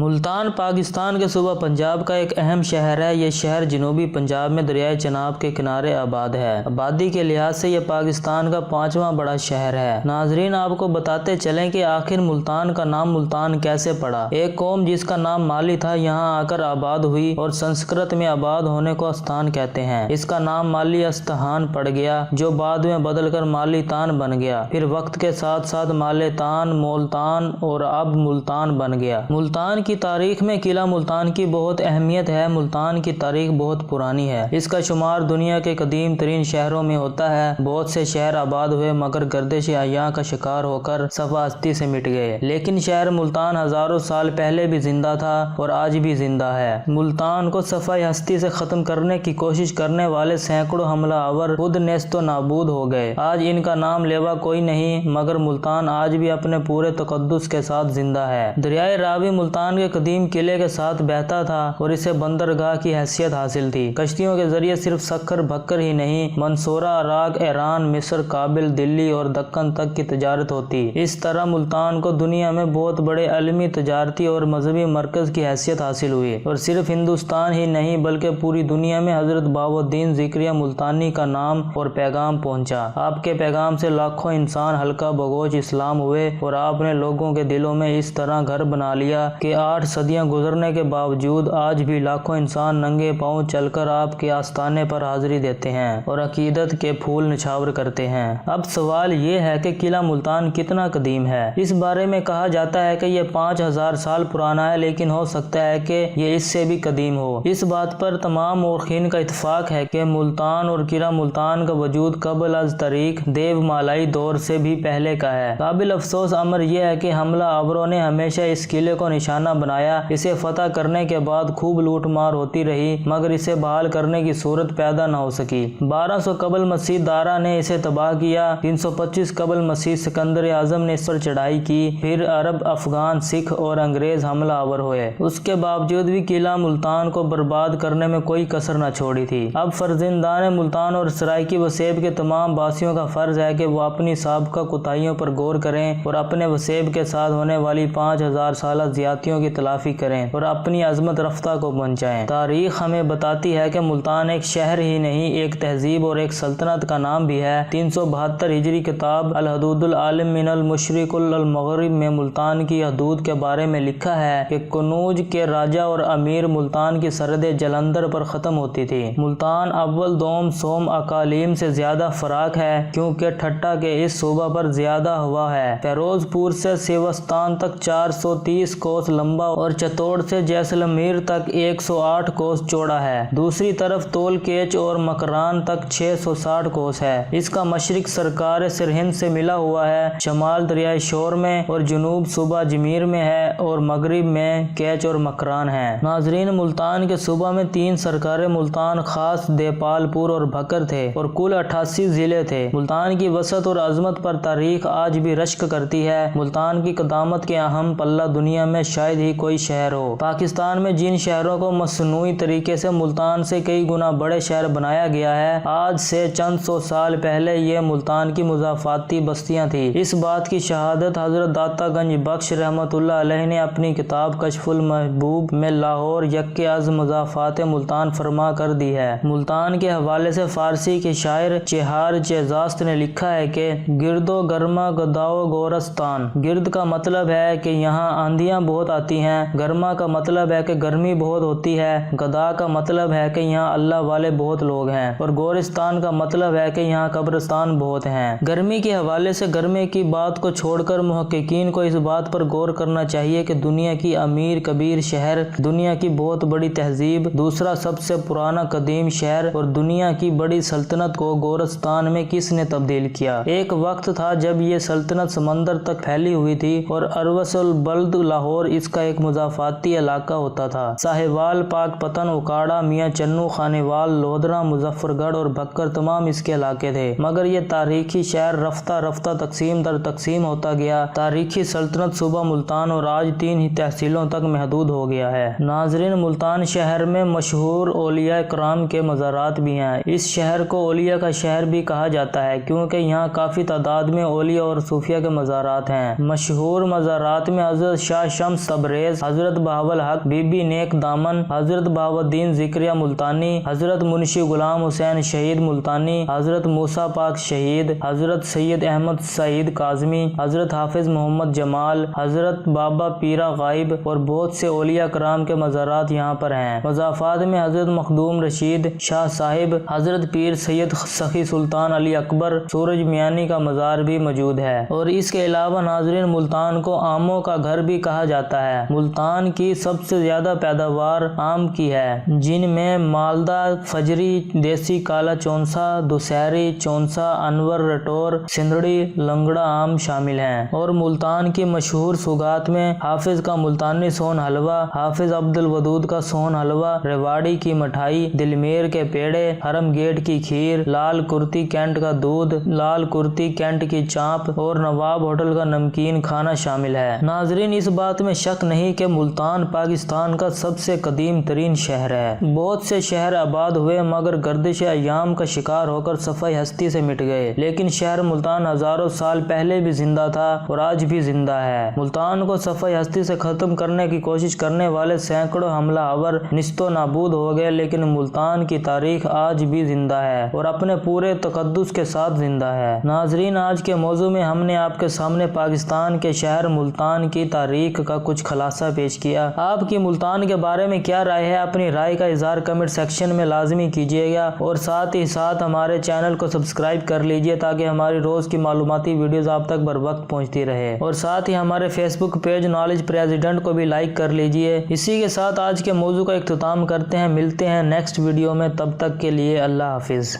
ملتان پاکستان کے صوبہ پنجاب کا ایک اہم شہر ہے۔ یہ شہر جنوبی پنجاب میں دریائے چناب کے کنارے آباد ہے۔ آبادی کے لحاظ سے یہ پاکستان کا 5واں بڑا شہر ہے۔ ناظرین، آپ کو بتاتے چلیں کہ آخر ملتان کا نام ملتان کیسے پڑا۔ ایک قوم جس کا نام مالی تھا یہاں آ کر آباد ہوئی، اور سنسکرت میں آباد ہونے کو استان کہتے ہیں۔ اس کا نام مالی استہان پڑ گیا، جو بعد میں بدل کر مالی تان بن گیا، پھر وقت کے ساتھ ساتھ مالتان، مولتان اور اب ملتان بن گیا۔ ملتان کی تاریخ میں قلعہ ملتان کی بہت اہمیت ہے۔ ملتان کی تاریخ بہت پرانی ہے۔ اس کا شمار دنیا کے قدیم ترین شہروں میں ہوتا ہے۔ بہت سے شہر آباد ہوئے مگر گردش ایاں کا شکار ہو کر صفحہ ہستی سے مٹ گئے، لیکن شہر ملتان ہزاروں سال پہلے بھی زندہ تھا اور آج بھی زندہ ہے۔ ملتان کو صفحہ ہستی سے ختم کرنے کی کوشش کرنے والے سینکڑوں حملہ آور خود نیست و نابود ہو گئے۔ آج ان کا نام لیوا کوئی نہیں، مگر ملتان آج بھی اپنے پورے تقدس کے ساتھ زندہ ہے۔ دریائے راوی ملتان کے قدیم قلعے کے ساتھ بہتا تھا اور اسے بندرگاہ کی حیثیت حاصل تھی۔ کشتیوں کے ذریعے صرف سکر بھکر ہی نہیں، منصورہ، عراق، ایران، مصر، کابل، دلی اور دکن تک کی تجارت ہوتی۔ اس طرح ملتان کو دنیا میں بہت بڑے علمی، تجارتی اور مذہبی مرکز کی حیثیت حاصل ہوئی، اور صرف ہندوستان ہی نہیں بلکہ پوری دنیا میں حضرت بہاؤالدین ذکریہ ملتانی کا نام اور پیغام پہنچا۔ آپ کے پیغام سے لاکھوں انسان ہلکا بگوش اسلام ہوئے، اور آپ نے لوگوں کے دلوں میں اس طرح گھر بنا لیا کہ 8 صدیاں گزرنے کے باوجود آج بھی لاکھوں انسان ننگے پاؤں چل کر آپ کے آستانے پر حاضری دیتے ہیں اور عقیدت کے پھول نچھاور کرتے ہیں۔ اب سوال یہ ہے کہ قلعہ ملتان کتنا قدیم ہے۔ اس بارے میں کہا جاتا ہے کہ یہ 5000 سال پرانا ہے، لیکن ہو سکتا ہے کہ یہ اس سے بھی قدیم ہو۔ اس بات پر تمام مورخین کا اتفاق ہے کہ ملتان اور قلعہ ملتان کا وجود قبل از تاریخ دیو مالائی دور سے بھی پہلے کا ہے۔ قابل افسوس امر یہ ہے کہ حملہ آوروں نے ہمیشہ اس قلعے کو نشانہ بنایا۔ اسے فتح کرنے کے بعد خوب لوٹ مار ہوتی رہی، مگر اسے بحال کرنے کی صورت پیدا نہ ہو سکی۔ 1200 قبل مسیح دارا نے اسے تباہ کیا۔ 325 قبل مسیح سکندر اعظم نے اس پر چڑھائی کی۔ پھر عرب، افغان، سکھ اور انگریز حملہ آور ہوئے۔ اس کے باوجود بھی قلعہ ملتان کو برباد کرنے میں کوئی کسر نہ چھوڑی تھی۔ اب فرزندان ملتان اور سرائیکی وسیب کے تمام باسیوں کا فرض ہے کہ وہ اپنی سابقہ کوتاہیوں پر غور کریں اور اپنے وسیب کے ساتھ ہونے والی 5000 سالہ زیادتیوں کی تلافی کریں اور اپنی عظمت رفتہ کو پہنچائیں۔ تاریخ ہمیں بتاتی ہے کہ ملتان ایک شہر ہی نہیں، ایک تہذیب اور ایک سلطنت کا نام بھی ہے۔ 372 ہجری کتاب الحدود العالم من المشرق المغرب میں ملتان کی حدود کے بارے میں لکھا ہے کہ کنوج کے راجہ اور امیر ملتان کی سرحد جلندر پر ختم ہوتی تھی۔ ملتان اول، دوم، سوم اقالیم سے زیادہ فراخ ہے کیونکہ ٹھٹا کے اس صوبہ پر زیادہ ہوا ہے۔ فیروز پور سے سیوستان تک 430 کوس لمبا اور چتوڑ سے جیسلمیر تک 108 کوس چوڑا ہے۔ دوسری طرف تول کیچ اور مکران تک 660 کوس ہے۔ اس کا مشرق سرکار سرہند سے ملا ہوا ہے، شمال دریائے شور میں اور جنوب صوبہ جمیر میں ہے، اور مغرب میں کیچ اور مکران ہے۔ ناظرین، ملتان کے صوبہ میں 3 سرکار ملتان خاص، دیپال پور اور بھکر تھے، اور کل 88 ضلع تھے۔ ملتان کی وسعت اور عظمت پر تاریخ آج بھی رشک کرتی ہے۔ ملتان کی قدامت کے اہم پلہ دنیا میں شاید ہی کوئی شہر ہو۔ پاکستان میں جن شہروں کو مصنوعی طریقے سے ملتان سے کئی گنا بڑے شہر بنایا گیا ہے، آج سے چند سو سال پہلے یہ ملتان کی مضافاتی بستیاں تھیں۔ اس بات کی شہادت حضرت داتا گنج بخش رحمۃ اللہ علیہ نے اپنی کتاب کشف المحبوب میں لاہور یکے از مضافات ملتان فرما کر دی ہے۔ ملتان کے حوالے سے فارسی کے شاعر چہار چیزاست نے لکھا ہے کہ گرد و گرما گداؤ گورستان۔ گرد کا مطلب ہے کہ یہاں آندھیاں بہت آتی ہیں، گرما کا مطلب ہے کہ گرمی بہت ہوتی ہے، گدا کا مطلب ہے کہ یہاں اللہ والے بہت لوگ ہیں، اور گورستان کا مطلب ہے کہ یہاں قبرستان بہت ہیں۔ گرمی کے حوالے سے گرمی کی بات کو چھوڑ کر محققین کو اس بات پر غور کرنا چاہیے کہ دنیا کی امیر کبیر شہر، دنیا کی بہت بڑی تہذیب، دوسرا سب سے پرانا قدیم شہر اور دنیا کی بڑی سلطنت کو گورستان میں کس نے تبدیل کیا۔ ایک وقت تھا جب یہ سلطنت سمندر تک پھیلی ہوئی تھی اور اروس البلد لاہور اس کا ایک مضافاتی علاقہ ہوتا تھا۔ ساہیوال، پاک پتن، اکاڑا، میاں چنو، خانیوال، لودھرا، مظفر گڑھ اور بھکر تمام اس کے علاقے تھے، مگر یہ تاریخی شہر رفتہ رفتہ تقسیم در تقسیم ہوتا گیا۔ تاریخی سلطنت صوبہ ملتان اور آج 3 ہی تحصیلوں تک محدود ہو گیا ہے۔ ناظرین، ملتان شہر میں مشہور اولیاء کرام کے مزارات بھی ہیں۔ اس شہر کو اولیاء کا شہر بھی کہا جاتا ہے کیونکہ یہاں کافی تعداد میں اولیاء اور صوفیاء کے مزارات ہیں۔ مشہور مزارات میں حضرت شاہ شمس تبریز، حضرت بہاول حق، بی بی نیک دامن، حضرت بہاؤالدین ذکریہ ملتانی، حضرت منشی غلام حسین شہید ملتانی، حضرت موسیٰ پاک شہید، حضرت سید احمد سعید کاظمی، حضرت حافظ محمد جمال، حضرت بابا پیرا غائب اور بہت سے اولیاء کرام کے مزارات یہاں پر ہیں۔ مضافات میں حضرت مخدوم رشید شاہ صاحب، حضرت پیر سید سخی سلطان علی اکبر سورج میانی کا مزار بھی موجود ہے۔ اور اس کے علاوہ ناظرین ملتان کو آموں کا گھر بھی کہا جاتا ہے۔ ملتان کی سب سے زیادہ پیداوار آم کی ہے، جن میں مالدہ، فجری، دیسی کالا چونسا، دسہری، چونسا، انور، رٹور، سندھڑی، لنگڑا آم شامل ہیں۔ اور ملتان کی مشہور سوغات میں حافظ کا ملتانی سون حلوہ، حافظ عبد الودود کا سون حلوہ، ریواڑی کی مٹھائی، دلمیر کے پیڑے، حرم گیٹ کی کھیر، لال کرتی کینٹ کا دودھ، لال کرتی کینٹ کی چانپ اور نواب ہوٹل کا نمکین کھانا شامل ہے۔ ناظرین اس بات میں شک نہیں کہ ملتان پاکستان کا سب سے قدیم ترین شہر ہے۔ بہت سے شہر آباد ہوئے مگر گردش ایام کا شکار ہو کر صفحہ ہستی سے مٹ گئے، لیکن شہر ملتان ہزاروں سال پہلے بھی زندہ تھا اور آج بھی زندہ ہے۔ ملتان کو صفحہ ہستی سے ختم کرنے کی کوشش کرنے والے سینکڑوں حملہ آور نیست و نابود ہو گئے، لیکن ملتان کی تاریخ آج بھی زندہ ہے اور اپنے پورے تقدس کے ساتھ زندہ ہے۔ ناظرین آج کے موضوع میں ہم نے آپ کے سامنے پاکستان کے شہر ملتان کی تاریخ کا کچھ خلاصہ پیش کیا۔ آپ کی ملتان کے بارے میں کیا رائے ہے؟ اپنی رائے کا اظہار کمنٹ سیکشن میں لازمی کیجیے گا اور ساتھ ہی ساتھ ہمارے چینل کو سبسکرائب کر لیجیے تاکہ ہماری روز کی معلوماتی ویڈیوز آپ تک بر وقت پہنچتی رہے، اور ساتھ ہی ہمارے فیس بک پیج نالج پریزیڈنٹ کو بھی لائک کر لیجیے۔ اسی کے ساتھ آج کے موضوع کا اختتام کرتے ہیں، ملتے ہیں نیکسٹ ویڈیو میں، تب تک کے لیے اللہ حافظ۔